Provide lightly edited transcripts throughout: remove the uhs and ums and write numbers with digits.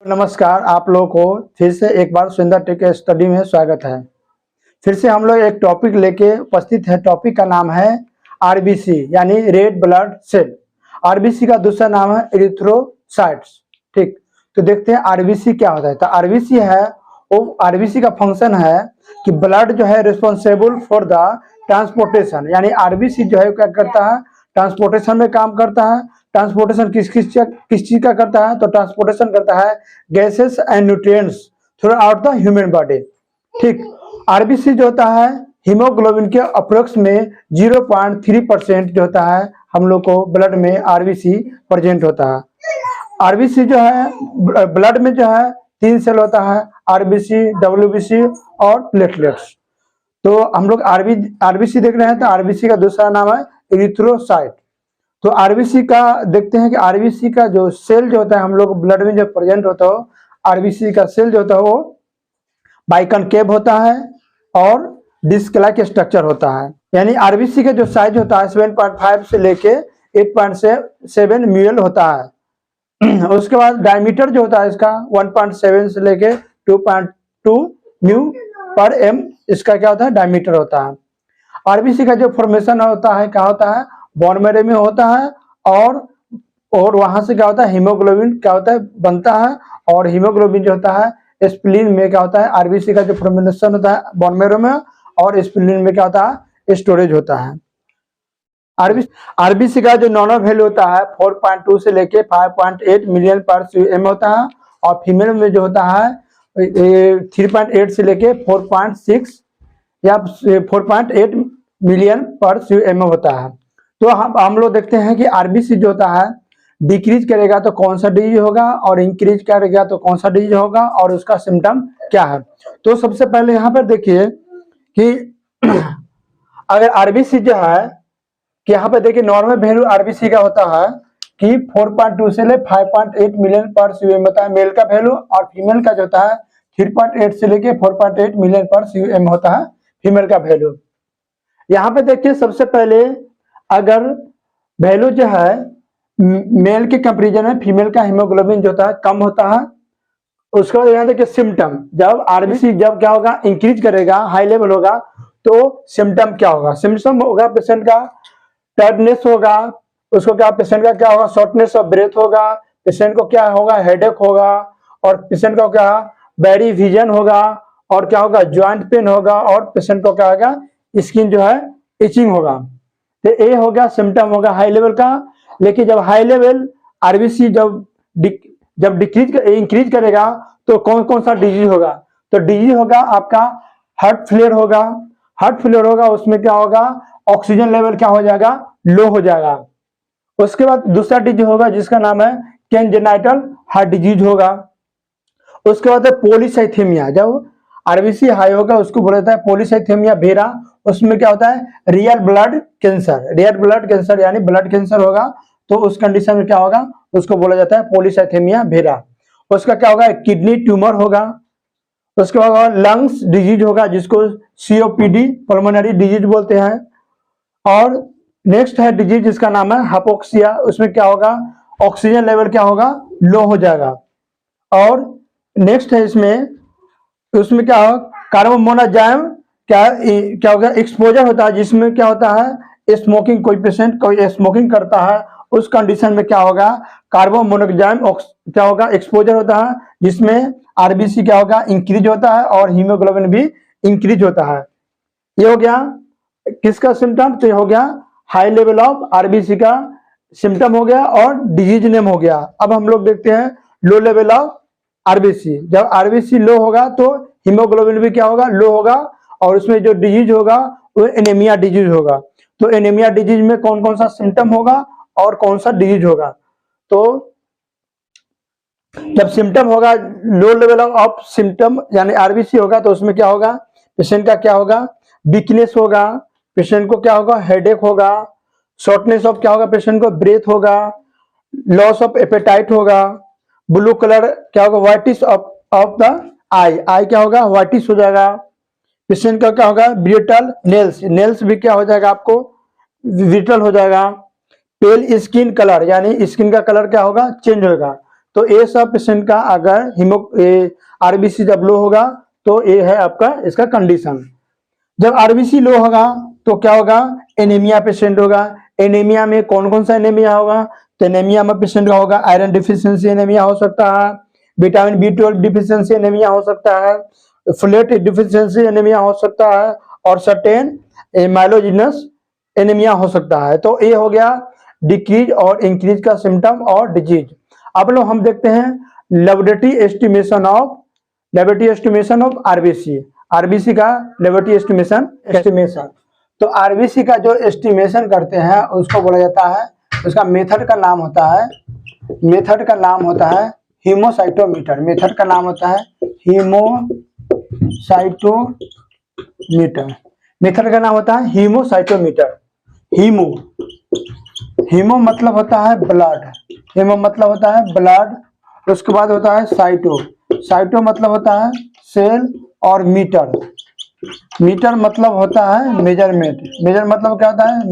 नमस्कार, आप लोगों को फिर से एक बार सुंदर टेक स्टडी में स्वागत है। फिर से हम लोग एक टॉपिक लेके उपस्थित है। टॉपिक का नाम है आरबीसी यानी रेड ब्लड सेल। आरबीसी का दूसरा नाम है एरिथ्रोसाइट्स। ठीक, तो देखते हैं आरबीसी क्या होता है। तो आरबीसी है वो आरबीसी का फंक्शन है कि ब्लड जो है रिस्पॉन्सिबल फॉर द ट्रांसपोर्टेशन, यानी आरबीसी जो है क्या करता है, ट्रांसपोर्टेशन में काम करता है। ट्रांसपोर्टेशन किस चीज का करता है, तो ट्रांसपोर्टेशन करता है gases and nutrients through out the human body. ठीक, आरबीसी जो होता है हीमोग्लोबिन के अप्रोक्स में 0.3% जो होता है हम लोग को ब्लड में आरबीसी प्रेजेंट होता है। आरबीसी जो है ब्लड में जो है 3 सेल होता है, आरबीसी, डब्ल्यूबीसी और प्लेटलेट्स। तो हम लोग आरबीसी देख रहे हैं, तो आरबीसी का दूसरा नाम है एरिथ्रोसाइट। तो आरबीसी का देखते हैं कि आरबीसी का जो सेल जो होता है हम लोग ब्लड में जो प्रेजेंट होता है, आरबीसी का सेल जो होता है वो बाइकनकेव होता है और डिस्क लाइक स्ट्रक्चर होता है। यानी आरबीसी का जो साइज होता है 7.5 से लेके 8.7 म्यूएल होता है। उसके बाद डायमीटर जो होता है इसका 1.7 से लेके 2.2 म्यू पर एम इसका क्या होता है, डायमीटर होता है। आरबीसी का जो फॉर्मेशन होता है क्या होता है, बोन मैरो में होता है और वहां से क्या होता है, हीमोग्लोबिन क्या होता है, बनता है। और हीमोग्लोबिन जो होता है स्प्लीन में क्या होता है, आरबीसी का जो फॉर्मेशन होता है बोन मैरो में, और स्प्लीन में क्या होता है, स्टोरेज होता है। आरबीसी का जो नॉर्मल वैल्यू होता है 4.2 से लेके 5.8 मिलियन पर सीएम होता है, और फीमेल में जो होता है 3.8 से लेके 4.6 या 4.8 मिलियन पर सीएम होता है। तो हम लोग देखते हैं कि आरबीसी जो होता है डिक्रीज करेगा तो कौन सा डिजीज होगा, और इंक्रीज करेगा तो कौन सा डिजीज होगा, और उसका सिम्टम क्या है। तो सबसे पहले यहाँ पर देखिए कि अगर आरबीसी जो है कि यहाँ पे देखिए नॉर्मल वैल्यू आरबीसी का होता है कि 4.2 से ले 5.8 मिलियन पर सीएम होता है मेल का वैल्यू, और फीमेल का जो होता है 3.8 से लेके 4.8 मिलियन पर सीएम होता है फीमेल का वैल्यू। यहाँ पे देखिए सबसे पहले अगर वैल्यू जो है मेल के कंपेरिजन में फीमेल का हीमोग्लोबिन जो होता है कम होता है। उसके बाद यहाँ देखिए सिम्टम, जब आरबीसी जब क्या होगा, इंक्रीज करेगा, हाई लेवल होगा, तो सिम्टम क्या होगा, सिम्टम होगा पेशेंट का टायर्डनेस होगा, उसको क्या पेशेंट का क्या होगा, शॉर्टनेस ऑफ ब्रेथ होगा, पेशेंट को क्या होगा, हेडेक होगा, और पेशेंट को क्या बैरी विजन होगा, और क्या होगा, ज्वाइंट पेन होगा, और पेशेंट को क्या होगा, स्किन जो है इचिंग होगा। तो ये हो गया सिम्टम होगा हाई लेवल का। लेकिन जब हाई लेवल आरबीसी जब इंक्रीज करेगा तो कौन कौन सा डिजीज होगा, तो डिजीज होगा आपका हार्ट फेलियर होगा। हार्ट फेलियर होगा उसमें क्या होगा, ऑक्सीजन लेवल क्या हो जाएगा, लो हो जाएगा। उसके बाद दूसरा डिजीज होगा जिसका नाम है कंजेनाइटल हार्ट डिजीज होगा। उसके बाद पॉलीसाइथेमिया, जब आरबीसी हाई होगा उसको बोला जाता है पॉलीसाइथेमिया वेरा। उसमें क्या होता है, रियल ब्लड कैंसर यानी ब्लड कैंसर होगा, तो उस कंडीशन में क्या होगा, उसको बोला जाता है पॉलीसाइथेमिया वेरा। उसका क्या होगा, किडनी ट्यूमर होगा। उसके बाद लंग्स डिजीज होगा जिसको सीओपीडी पल्मोनरी डिजीज बोलते हैं। और नेक्स्ट है डिजीज जिसका नाम है हाइपोक्सिया। उसमें क्या होगा, ऑक्सीजन लेवल क्या होगा, लो हो जाएगा। और नेक्स्ट है उसमें क्या होगा, कार्बोमोनोजाइम क्या होगा, एक्सपोजर होता है, जिसमें क्या होता है स्मोकिंग, कोई पेशेंट कोई स्मोकिंग करता है उस कंडीशन में क्या होगा, कार्बोमोनोजाइम क्या होगा, एक्सपोजर होता है, जिसमें आरबीसी क्या होगा, इंक्रीज होता है, और हीमोग्लोबिन भी इंक्रीज होता है। ये हो गया किसका सिम्टम, तो ये हो गया हाई लेवल ऑफ आरबीसी का सिम्टम हो गया, और डिजीज नेम हो गया। अब हम लोग देखते हैं लो लेवल ऑफ आरबीसी। जब आरबीसी लो होगा तो हीमोग्लोबिन भी क्या होगा, लो होगा, और उसमें जो डिजीज होगा वो एनीमिया डिजीज होगा। तो एनीमिया डिजीज में कौन कौन सा सिम्टम होगा और कौन सा डिजीज होगा, तो जब सिम्टम होगा लो लेवल ऑफ सिम्टम यानी आरबीसी होगा, तो उसमें क्या होगा, पेशेंट का क्या होगा, वीकनेस होगा, पेशेंट को क्या होगा, हेडेक होगा, शॉर्टनेस ऑफ क्या होगा, पेशेंट को ब्रेथ होगा, लॉस ऑफ एपेटाइट होगा, ब्लू कलर क्या होगा, व्हाइटिश ऑफ द आई क्या होगा, व्हाइटिश हो जाएगा। पेशेंट का क्या होगा, ब्रिटल नेल्स भी क्या हो जाएगा, आपको ब्रिटल हो जाएगा। पेल स्किन कलर यानी स्किन का कलर क्या होगा, चेंज होगा। तो ये सब पेशेंट का अगर आरबीसी जब लो होगा तो ये है आपका इसका कंडीशन। जब आरबीसी लो होगा तो क्या होगा, एनीमिया पेशेंट होगा। एनीमिया में कौन कौन सा एनीमिया होगा, तो एनीमिया में पेशेंट का होगा आयरन डिफिशियंसी एनीमिया हो सकता है, विटामिन B12 डिफिशियंसी एनीमिया हो सकता है, फोलेट डिफिशियंसी एनीमिया हो सकता है, और सर्टेन माइलोजिनस एनीमिया हो सकता है। तो ये हो गया डिक्रीज और इंक्रीज का सिम्टम और डिजीज। अब लोग हम देखते हैं laboratory estimation of RBC. RBC का लेबोरेटरी एस्टिमेशन तो आरबीसी का जो एस्टिमेशन करते हैं उसको बोला जाता है, उसका मेथड का नाम होता है हीमोसाइटोमीटर। मेथड का नाम होता है हीमोसाइटोमीटर। मेथड का नाम होता है हीमोसाइटोमीटर। हीमो मतलब होता है ब्लड, उसके बाद होता है साइटो मतलब होता है सेल, और मीटर मतलब होता है मेजरमेंट। मतलब क्या होता है,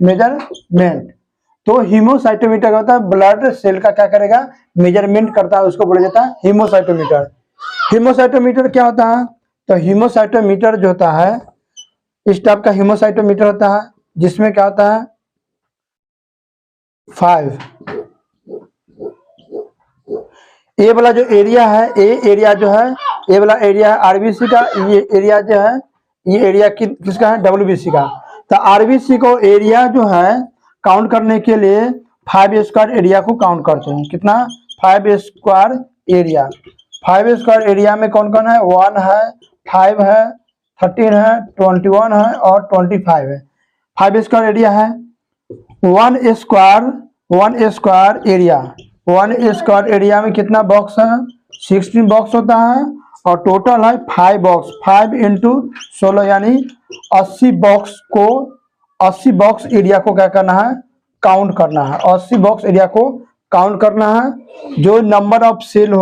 मेजरमेंट। तो हीमोसाइटोमीटर होता है ब्लड सेल का क्या करेगा, मेजरमेंट करता है, उसको बोला जाता है हीमोसाइटोमीटर। हीमोसाइटोमीटर क्या होता है, तो हीमोसाइटोमीटर जो होता है इस टाइप का हीमोसाइटोमीटर होता है, जिसमें क्या होता है 5 ये वाला जो एरिया है, ये वाला एरिया है आरबीसी का, ये एरिया जो है ये एरिया किसका है, डब्ल्यूबीसी का। तो आरबीसी को एरिया जो है काउंट करने के लिए 5 स्क्वायर एरिया को काउंट करते हैं। कितना, 5 स्क्वायर एरिया। 5 स्क्वायर एरिया में कौन कौन है, 1 है, 5 है, 13 है, 21 है और 25 है। 5 स्क्वायर एरिया है। 1 स्क्वायर एरिया में कितना बॉक्स है, 16 बॉक्स होता है, और टोटल है 5 बॉक्स। 5 इंटू 16 यानी 80 बॉक्स एरिया को क्या करना है, काउंट करना है। 80 बॉक्स एरिया को काउंट करना है। जो नंबर ऑफ सेल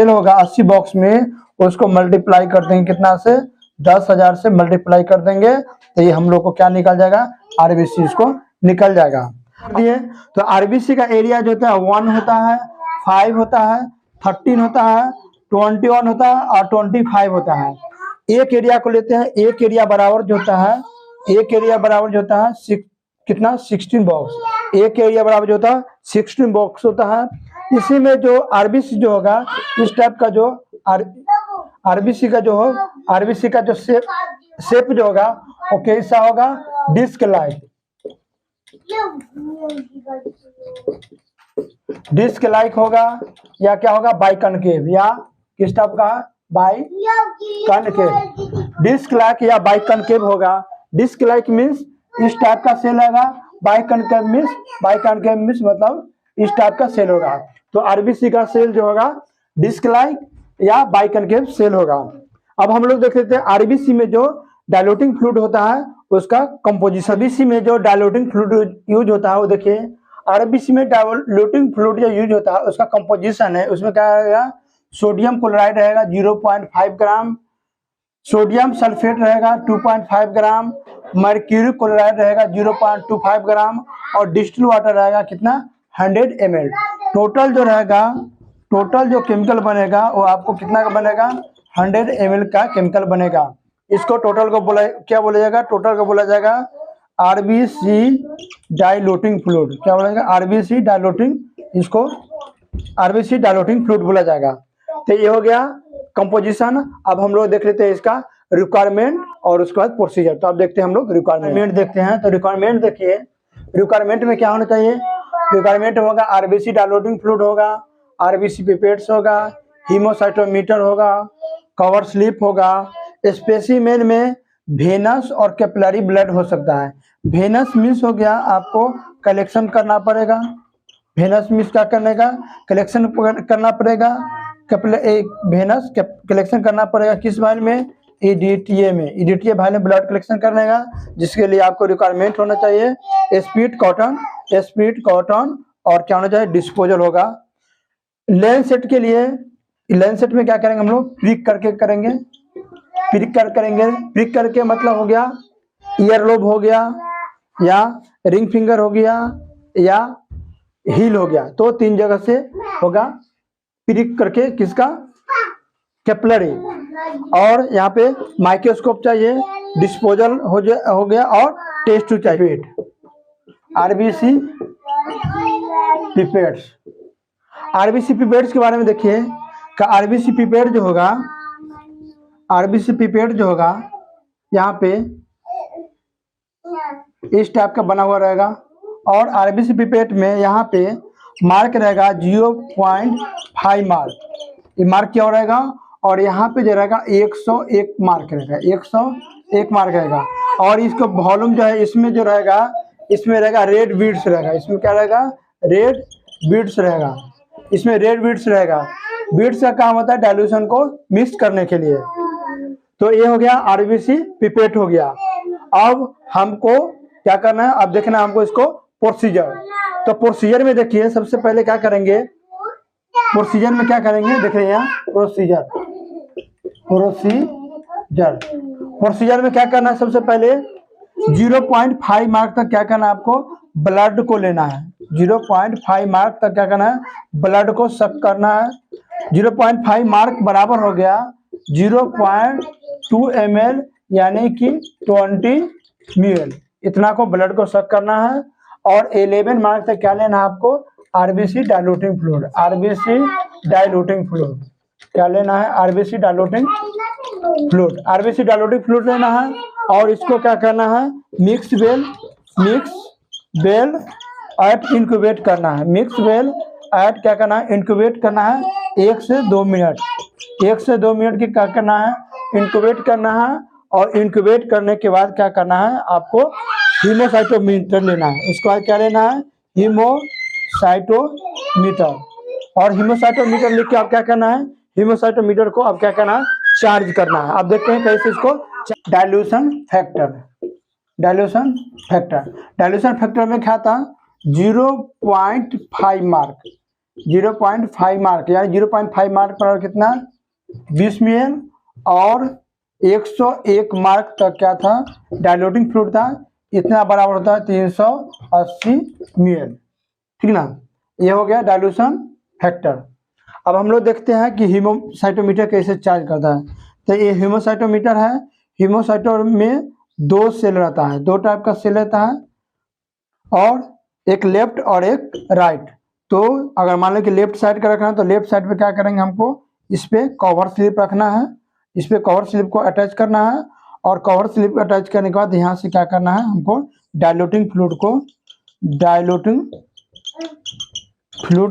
होगा 80 बॉक्स में, उसको मल्टीप्लाई कर देंगे कितना से, 10,000 से मल्टीप्लाई कर देंगे, तो ये हम लोग को क्या निकल जाएगा, आरबीसी इसको निकल जाएगा। दिए तो आरबीसी का एरिया जो होता है 1 होता है, 5 होता है, 13 होता है, 21 होता है और 25 होता है। एक एरिया को लेते हैं, एक एरिया बराबर जो होता है कितना, 16 बॉक्स। एक एरिया बराबर जो होता है 16 बॉक्स होता है। इसी में जो आरबीसी जो होगा, इस टाइप का जो आरबीसी का जो शेप जो होगा वो कैसा होगा, डिस्क लाइक होगा, या क्या होगा, बाइकनकेव, या किस टाइप का, बाइकनकेव। डिस्क लाइक या बाइकनकेव होगा। डिस्क लाइक मीन्स इस टाइप का सेल होगा, बाइकनकेव मीन्स मतलब इस टाइप का सेल होगा। तो आरबीसी का सेल जो होगा डिस्क लाइक या बाइकनकेव सेल होगा। अब हम लोग देख लेते हैं आरबीसी में जो डायल्यूटिंग फ्लूइड होता है उसका कंपोजिशन। आरबीसी में जो डायल्यूटिंग फ्लूइड यूज होता है वो देखिए, आरबीसी में डायल्यूटिंग फ्लूइड जो यूज होता है उसका कंपोजिशन है, उसमें क्या रहेगा, सोडियम क्लोराइड रहेगा 0.5 ग्राम, सोडियम सल्फेट रहेगा 2.5 ग्राम, मर्क्यूरी क्लोराइड रहेगा 0.25 ग्राम, और डिस्टिल वाटर रहेगा कितना, 100 ml। टोटल जो केमिकल बनेगा वो आपको कितना का बनेगा, 100 ml का केमिकल बनेगा। इसको टोटल को बोला जाएगा आरबीसी डायल्यूटिंग फ्लूइड। क्या बोला जाएगा, आरबीसी डायल्यूटिंग फ्लूइड बोला जाएगा। तो ये हो गया कंपोजिशन। अब हम लोग देख लेते हैं इसका रिक्वायरमेंट और उसके बाद प्रोसीजर। तो अब देखते हैं हम लोग रिक्वायरमेंट देखते हैं। तो रिक्वायरमेंट देखिए, रिक्वायरमेंट में क्या होना चाहिए, रिक्वायरमेंट होगा आरबीसी डायल्यूटिंग फ्लूइड होगा, आरबीसी पिपेट्स होगा, हीमोसाइटोमीटर होगा, कवर स्लिप होगा। स्पेसिमेन में वेनस और कैपिलरी ब्लड हो सकता है। वेनस मीन्स हो गया आपको कलेक्शन करना पड़ेगा, वेनस मीन्स क्या करने का, कलेक्शन करना पड़ेगा। वेनस कलेक्शन करना पड़ेगा किस वाइल में, ईडीटीए में, ईडीटीए वाइल में ब्लड कलेक्शन करने का, जिसके लिए आपको रिक्वायरमेंट होना चाहिए स्पीड कॉटन और क्या होना चाहिए, डिस्पोजल होगा। लेंस सेट के लिए, लेंस सेट में क्या करेंगे हम लोग, प्रिक करके मतलब हो गया ईयर लोब हो गया, या रिंग फिंगर हो गया, या हील हो गया, तो 3 जगह से होगा प्रिक करके किसका, कैपिलरी। और यहाँ पे माइक्रोस्कोप चाहिए, डिस्पोजल हो गया और टेस्ट ट्यूब चाहिए। आरबीसी पिपेट्स, आरबीसी पिपेट्स के बारे में देखिए कि आरबीसी पिपेट जो होगा, आरबीसी पिपेट जो होगा यहाँ पे इस टाइप का बना हुआ रहेगा। और आरबीसी पिपेट में यहाँ पे मार्क रहेगा 0.5 मार्क, ये मार्क क्या हो रहेगा। और यहाँ पे जो रहेगा 101 मार्क रहेगा, 101 मार्क रहेगा। और इसका वॉल्यूम जो है इसमें जो रहेगा, इसमें रहेगा रेड बीड्स रहेगा, इसमें क्या रहेगा, रेड बीड्स रहेगा, इसमें रेड बीड्स रहेगा। बीड्स का काम होता है डाइल्यूशन को मिक्स करने के लिए। तो ये हो गया आरबीसी पिपेट हो गया। अब हमको क्या करना है, अब देखना है हमको इसको प्रोसीजर। तो प्रोसीजर में देखिए सबसे पहले क्या करेंगे, प्रोसीजर में क्या करेंगे, देखिए यहाँ प्रोसीजर, प्रोसीजर, प्रोसीजर में क्या करना है, सबसे पहले 0.5 मार्क तक क्या करना है आपको, ब्लड को लेना है। 0.5 मार्क तक क्या करना है, ब्लड को सक करना है। 0.5 मार्क बराबर हो गया 0.2 ml यानी कि 20 ml, इतना को ब्लड को सक करना है। और 11 मार्क तक क्या लेना है आपको, RBC diluting fluid, RBC diluting fluid क्या लेना है, RBC diluting fluid, RBC diluting fluid लेना है। और इसको क्या करना है, मिक्स बेल एट इंक्यूबेट करना है, मिक्स बेल एट क्या करना है, इंक्यूबेट करना है 1 से 2 मिनट, 1 से 2 मिनट की क्या करना है, इंक्यूबेट करना है। और इंक्यूबेट करने के बाद क्या करना है आपको, हीमोसाइटोमीटर लेना है, इसको बाद क्या लेना है, हीमोसाइटोमीटर। और हीमोसाइटोमीटर लिख के आप क्या करना है, हीमोसाइटोमीटर को अब क्या करना है, चार्ज करना है। अब देखते हैं कैसे इसको, dilution factor, dilution factor, dilution factor में क्या था, 0.5 मार्क, 0.5 मार्क यानी 0.5 मार्क पर कितना, 20 ml। और 101 मार्क तक क्या था, डाइल्यूटिंग फ्लूइड था, इतना बराबर होता है 380 ml, ठीक ना। ये हो गया डाइल्यूशन फैक्टर। अब हम लोग देखते हैं कि हीमोसाइटोमीटर कैसे चार्ज करता है। तो ये हीमोसाइटोमीटर है, हीमोसाइटोमीटर में 2 सेल रहता है, 2 टाइप का सेल रहता है, और एक लेफ्ट और एक राइट। तो अगर मान लो कि लेफ्ट साइड का रखना है तो लेफ्ट साइड पे क्या करेंगे, हमको इस पे कवर स्लिप रखना है, इस पे कवर स्लिप को अटैच करना है। और कवर स्लिप अटैच करने के बाद यहाँ से क्या करना है, हमको डाइल्यूटिंग फ्लूइड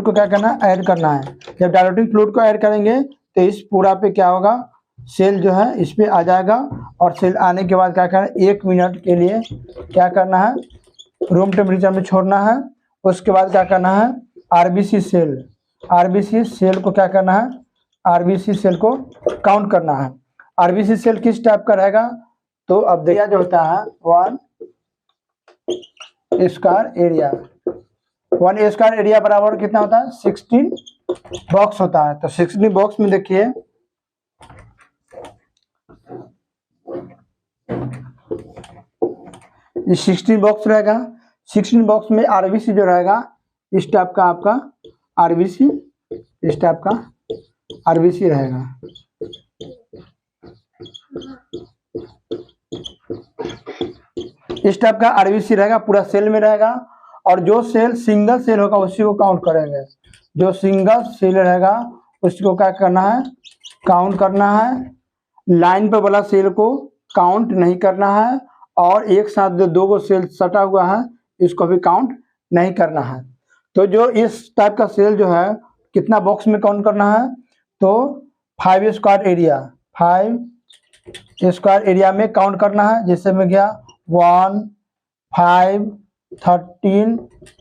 को क्या करना है, ऐड करना है। जब डाइल्यूटिंग फ्लूइड को ऐड करेंगे तो इस पूरा पे क्या होगा, सेल जो है इस पे आ जाएगा। और सेल आने के बाद क्या करना है, 1 मिनट के लिए क्या करना है, रूम टेम्परेचर में छोड़ना है। उसके बाद क्या करना है, आरबीसी सेल को क्या करना है, आरबीसी सेल को काउंट करना है। आरबीसी सेल किस टाइप का रहेगा, तो अब देखिए जो होता है 1 स्क्वायर एरिया, 1 स्क्वायर एरिया बराबर कितना होता है, 16 बॉक्स होता है। तो 16 बॉक्स में देखिए ये 16 बॉक्स रहेगा। 16 बॉक्स में आरबीसी जो रहेगा इस टाइप का आपका आरबीसी, इस टाइप का आरबीसी रहेगा। इस टाइप का आरबीसी रहेगा, पूरा सेल में रहेगा। और जो सेल सिंगल सेल होगा उसी को काउंट करेंगे, जो सिंगल सेल रहेगा उसको क्या करना है, काउंट करना है। लाइन पर वाला सेल को काउंट नहीं करना है। और एक साथ जो 2 सेल सटा हुआ है इसको भी काउंट नहीं करना है। तो जो इस टाइप का सेल जो है कितना बॉक्स में काउंट करना है, तो 5 स्क्वायर एरिया में काउंट करना है। जैसे में गया 1, 5, 13,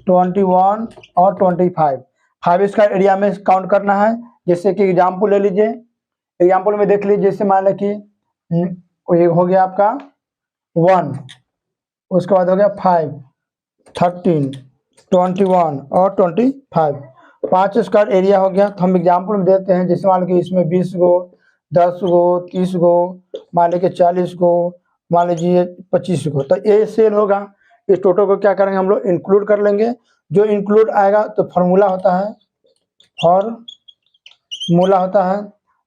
21 और 25, 5 स्क्वायर एरिया में काउंट करना है। जैसे कि एग्जाम्पल ले लीजिए, एग्जाम्पल में देख लीजिए, जैसे मान लें कि ये हो गया आपका 1, उसके बाद हो गया 5, 13, 21 और 25, 5 स्क्वायर एरिया हो गया। तो हम एग्जाम्पल में देते हैं, जैसे मान लो कि इसमें 20 गो, 10 गो, 30 गो, मान लीजिए 40 गो, मान लीजिए 25 गो। तो ये सेल होगा, इस टोटल को क्या करेंगे हम लोग इंक्लूड कर लेंगे। जो इंक्लूड आएगा तो फॉर्मूला होता है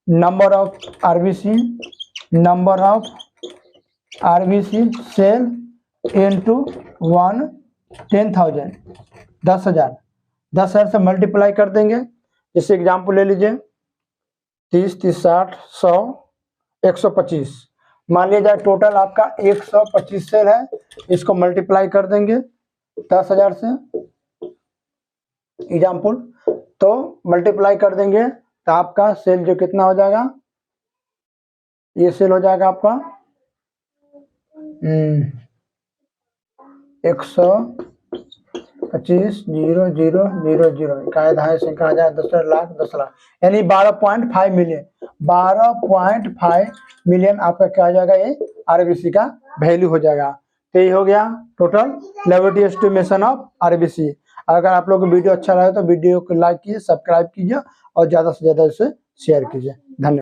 number of RBC cell into 10,000 10,000 से मल्टीप्लाई कर देंगे। जैसे एग्जाम्पल ले लीजिए 30, 30, 60, 100, 125, मान लिया जाए टोटल आपका 125 सेल है, इसको मल्टीप्लाई कर देंगे 10,000 से एग्जाम्पल, तो मल्टीप्लाई कर देंगे तो आपका सेल जो कितना हो जाएगा, ये सेल हो जाएगा आपका 125,000,000 कहा जाए 10 लाख यानी 12.5 मिलियन 12.5 मिलियन आपका क्या हो जाएगा, ये आरबीसी का वैल्यू हो जाएगा। तो ये हो गया total laboratory estimation of RBC. अगर आप लोग को वीडियो अच्छा लगे तो वीडियो को लाइक कीजिए, सब्सक्राइब कीजिए और ज़्यादा से ज़्यादा इसे शेयर कीजिए। धन्यवाद।